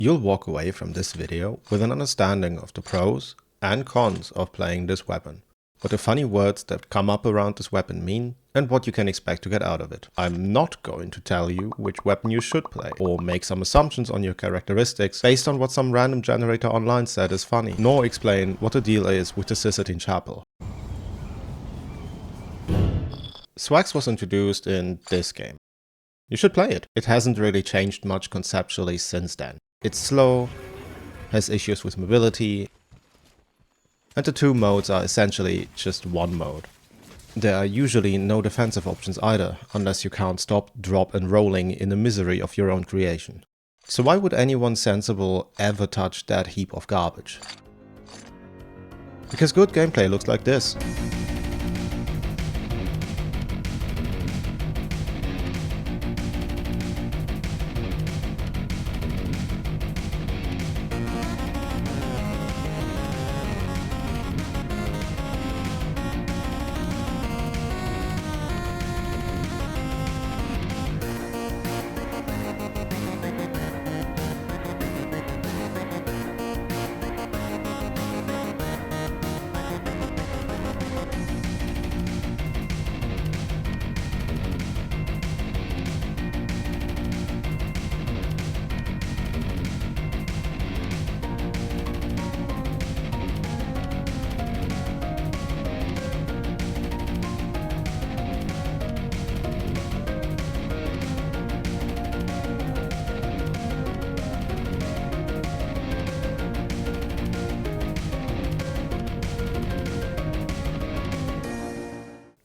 You'll walk away from this video with an understanding of the pros and cons of playing this weapon, what the funny words that come up around this weapon mean, and what you can expect to get out of it. I'm not going to tell you which weapon you should play, or make some assumptions on your characteristics based on what some random generator online said is funny, nor explain what the deal is with the Sistine Chapel. Swaxe was introduced in this game. You should play it. It hasn't really changed much conceptually since then. It's slow, has issues with mobility, and the two modes are essentially just one mode. There are usually no defensive options either, unless you count stop, drop and rolling in the misery of your own creation. So why would anyone sensible ever touch that heap of garbage? Because good gameplay looks like this.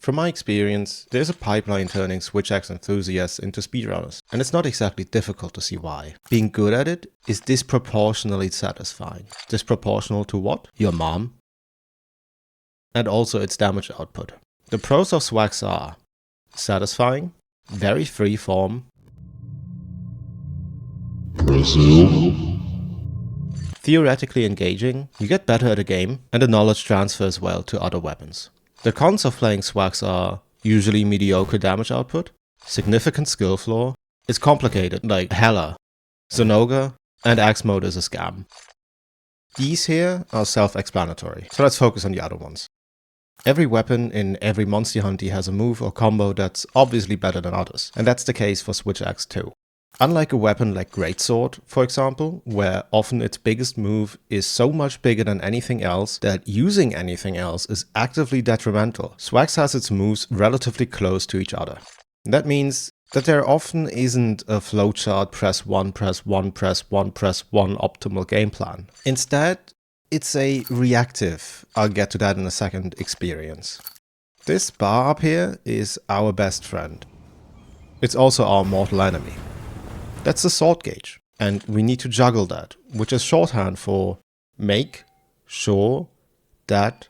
From my experience, there's a pipeline turning Swaxe enthusiasts into speedrunners, and it's not exactly difficult to see why. Being good at it is disproportionately satisfying. Disproportional to what? Your mom. And also its damage output. The pros of Swaxe are satisfying, very freeform, theoretically engaging, you get better at a game, and the knowledge transfers well to other weapons. The cons of playing Swaxe are usually mediocre damage output, significant skill flaw, it's complicated like hella, Zonoga, and axe mode is a scam. These here are self-explanatory, so let's focus on the other ones. Every weapon in every Monster Hunty has a move or combo that's obviously better than others, and that's the case for Swaxe too. Unlike a weapon like Greatsword, for example, where often its biggest move is so much bigger than anything else that using anything else is actively detrimental, Swaxe has its moves relatively close to each other. That means that there often isn't a flowchart press 1, press 1, press 1, press 1 optimal game plan. Instead, it's a reactive, I'll get to that in a second, experience. This bar up here is our best friend. It's also our mortal enemy. That's the sword gauge, and we need to juggle that, which is shorthand for make sure that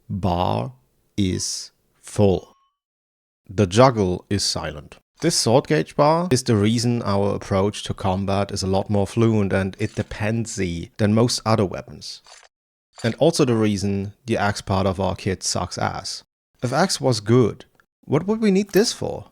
bar is full. The juggle is silent. This sword gauge bar is the reason our approach to combat is a lot more fluent and it-depends-y than most other weapons. And also the reason the axe part of our kit sucks ass. If axe was good, what would we need this for?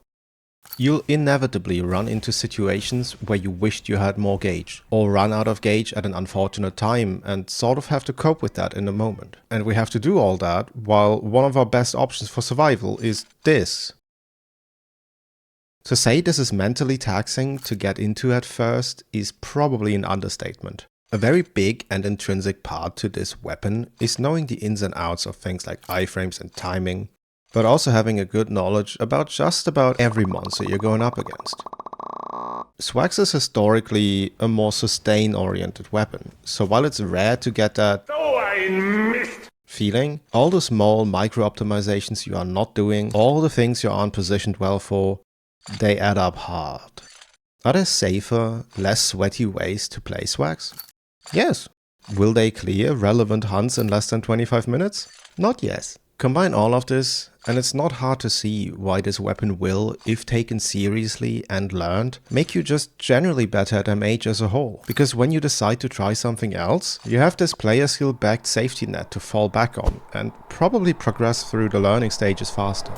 You'll inevitably run into situations where you wished you had more gauge, or run out of gauge at an unfortunate time and sort of have to cope with that in the moment. And we have to do all that while one of our best options for survival is this. To say this is mentally taxing to get into at first is probably an understatement. A very big and intrinsic part to this weapon is knowing the ins and outs of things like iframes and timing, but also having a good knowledge about just about every monster you're going up against. Swaxe is historically a more sustain-oriented weapon, so while it's rare to get that feeling, all the small micro-optimizations you are not doing, all the things you aren't positioned well for, they add up hard. Are there safer, less sweaty ways to play Swaxe? Yes. Will they clear relevant hunts in less than 25 minutes? Not yet. Combine all of this, and it's not hard to see why this weapon will, if taken seriously and learned, make you just generally better at MH as a whole. Because when you decide to try something else, you have this player skill backed safety net to fall back on, and probably progress through the learning stages faster.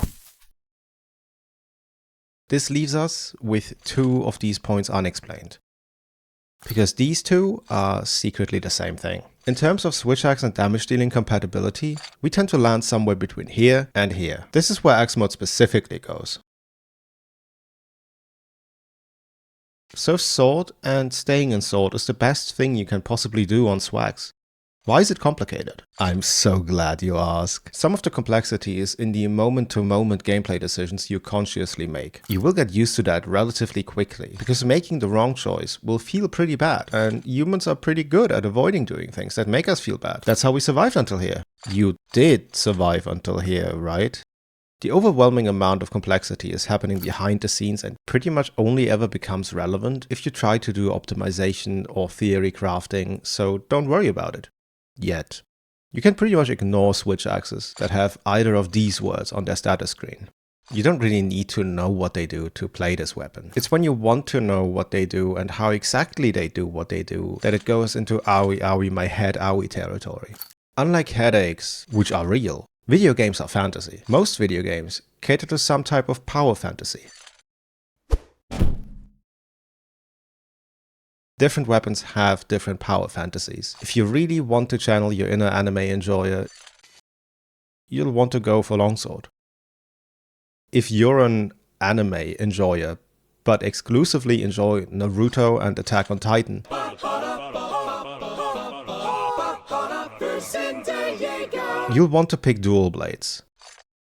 This leaves us with two of these points unexplained. because these two are secretly the same thing. In terms of switch axe and damage dealing compatibility, we tend to land somewhere between here and here. This is where axe mode specifically goes. So sword and staying in sword is the best thing you can possibly do on Swaxe. Why is it complicated? I'm so glad you ask. Some of the complexity is in the moment-to-moment gameplay decisions you consciously make. You will get used to that relatively quickly, because making the wrong choice will feel pretty bad, and humans are pretty good at avoiding doing things that make us feel bad. That's how we survived until here. You did survive until here, right? The overwhelming amount of complexity is happening behind the scenes and pretty much only ever becomes relevant if you try to do optimization or theory crafting, so don't worry about it. Yet. You can pretty much ignore switch axes that have either of these words on their status screen. You don't really need to know what they do to play this weapon. It's when you want to know what they do and how exactly they do what they do that it goes into owie owie my head owie territory. Unlike headaches, which are real, video games are fantasy. Most video games cater to some type of power fantasy. Different weapons have different power fantasies. If you really want to channel your inner anime enjoyer, you'll want to go for longsword. If you're an anime enjoyer, but exclusively enjoy Naruto and Attack on Titan, you'll want to pick dual blades.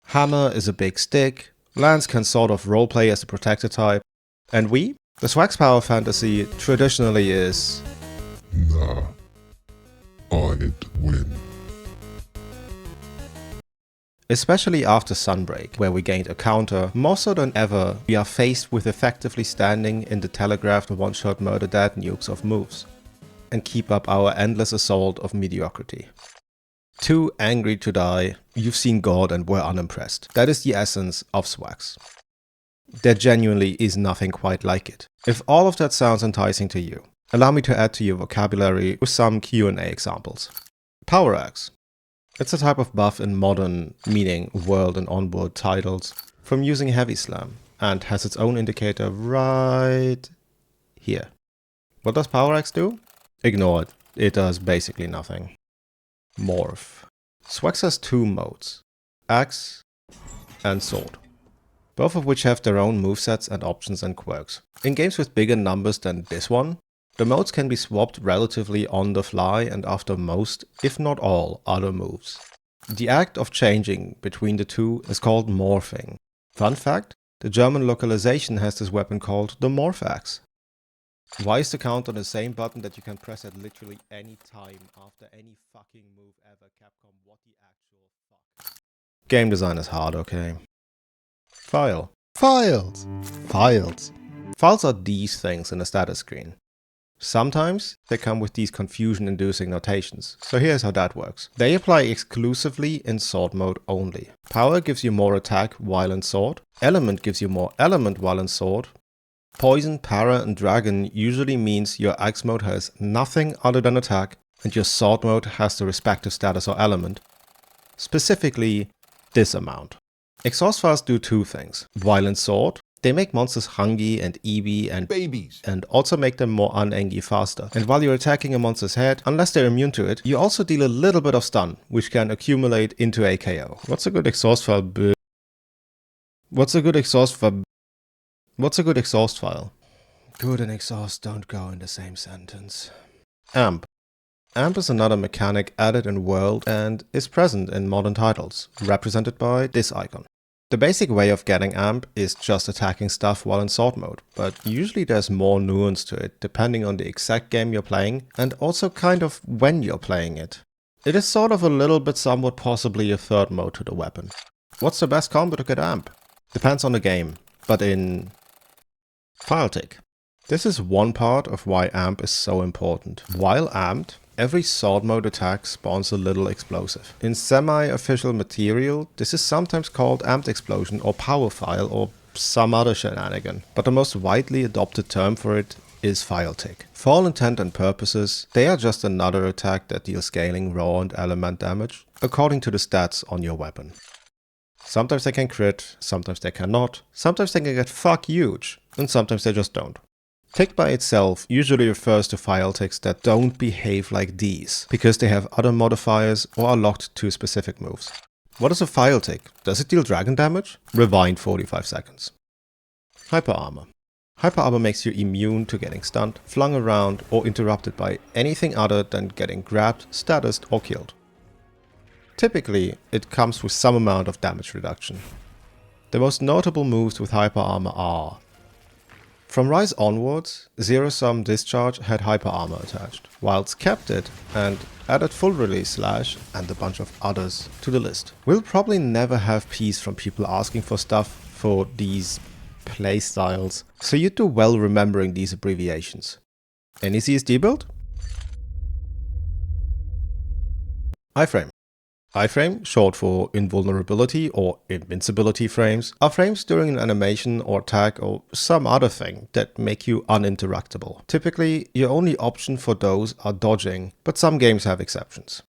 Hammer is a big stick, Lance can sort of roleplay as a protector type, and the Swaxe power fantasy traditionally is... Nah, I'd win. Especially after Sunbreak, where we gained a counter, more so than ever, we are faced with effectively standing in the telegraphed one-shot murder dead nukes of moves, and keep up our endless assault of mediocrity. Too angry to die, you've seen God and were unimpressed. That is the essence of Swaxe. There genuinely is nothing quite like it. If all of that sounds enticing to you, allow me to add to your vocabulary with some Q&A examples. Power Axe. It's a type of buff in modern, meaning world and onboard titles, from using Heavy Slam, and has its own indicator right here. What does Power Axe do? Ignore it. It does basically nothing. Morph. Swaxe has two modes, Axe and Sword, both of which have their own movesets and options and quirks. In games with bigger numbers than this one, the modes can be swapped relatively on the fly and after most, if not all, other moves. The act of changing between the two is called morphing. Fun fact, the German localization has this weapon called the Morph Axe. Why is the count on the same button that you can press at literally any time after any fucking move ever, Capcom? What the actual fuck? Game design is hard, okay? File. Files. Files. Files are these things in a status screen. Sometimes they come with these confusion-inducing notations, so here's how that works. They apply exclusively in sword mode only. Power gives you more attack while in sword. Element gives you more element while in sword. Poison, para, and dragon usually means your axe mode has nothing other than attack, and your sword mode has the respective status or element. Specifically, this amount. Exhaust files do two things. While in sword, they make monsters hungry and EB and babies, and also make them more unangry faster. And while you're attacking a monster's head, unless they're immune to it, you also deal a little bit of stun, which can accumulate into a KO. What's a good exhaust file? What's a good exhaust file? Good and exhaust don't go in the same sentence. Amp. Amp is another mechanic added in World and is present in modern titles, represented by this icon. The basic way of getting amp is just attacking stuff while in sword mode, but usually there's more nuance to it depending on the exact game you're playing and also kind of when you're playing it. It is sort of a little bit somewhat possibly a third mode to the weapon. What's the best combo to get amp? Depends on the game, but in file tick. This is one part of why amp is so important. While amped, every sword mode attack spawns a little explosive. In semi-official material, this is sometimes called amped explosion or power file or some other shenanigan, but the most widely adopted term for it is file tick. For all intent and purposes, they are just another attack that deals scaling, raw and element damage, according to the stats on your weapon. Sometimes they can crit, sometimes they cannot, sometimes they can get fuck huge, and sometimes they just don't. Tick by itself usually refers to file ticks that don't behave like these, because they have other modifiers or are locked to specific moves. What is a file tick? Does it deal dragon damage? Rewind 45 seconds. Hyper Armor. Hyper Armor makes you immune to getting stunned, flung around, or interrupted by anything other than getting grabbed, statused, or killed. Typically, it comes with some amount of damage reduction. The most notable moves with Hyper Armor are: from Rise onwards, Zero Sum Discharge had Hyper Armor attached, whilst kept it and added Full Release Slash and a bunch of others to the list. We'll probably never have peace from people asking for stuff for these playstyles, so you do well remembering these abbreviations. Any CSD build? Iframe. Iframe, short for invulnerability or invincibility frames, are frames during an animation or attack or some other thing that make you uninterruptible. Typically, your only option for those are dodging, but some games have exceptions.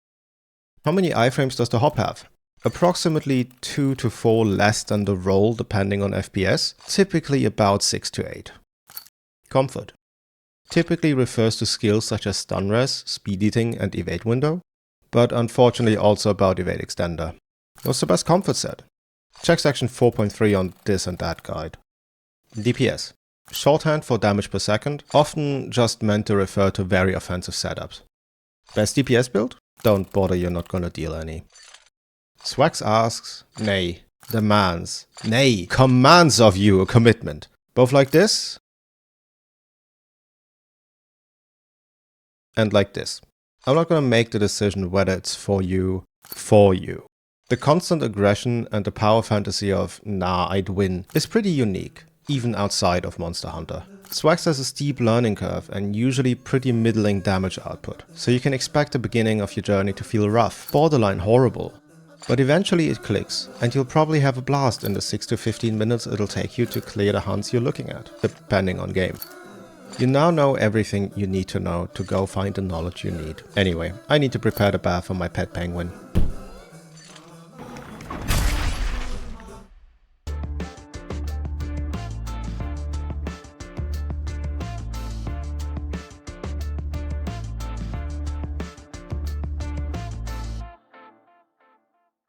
How many iframes does the hop have? Approximately 2 to 4 less than the roll depending on FPS, typically about 6 to 8. Comfort. Typically refers to skills such as stun res, speed eating and evade window, but unfortunately also about evade extender. What's the best comfort set? Check section 4.3 on this and that guide. DPS. Shorthand for damage per second, often just meant to refer to very offensive setups. Best DPS build? Don't bother, you're not gonna deal any. Swaxe asks, nay, demands, nay, commands of you a commitment. Both like this and like this. I'm not going to make the decision whether it's for you. The constant aggression and the power fantasy of, nah, I'd win, is pretty unique, even outside of Monster Hunter. Swaxe has a steep learning curve and usually pretty middling damage output, so you can expect the beginning of your journey to feel rough, borderline horrible. But eventually it clicks, and you'll probably have a blast in the 6 to 15 minutes it'll take you to clear the hunts you're looking at, depending on game. You now know everything you need to know to go find the knowledge you need. Anyway, I need to prepare the bath for my pet penguin.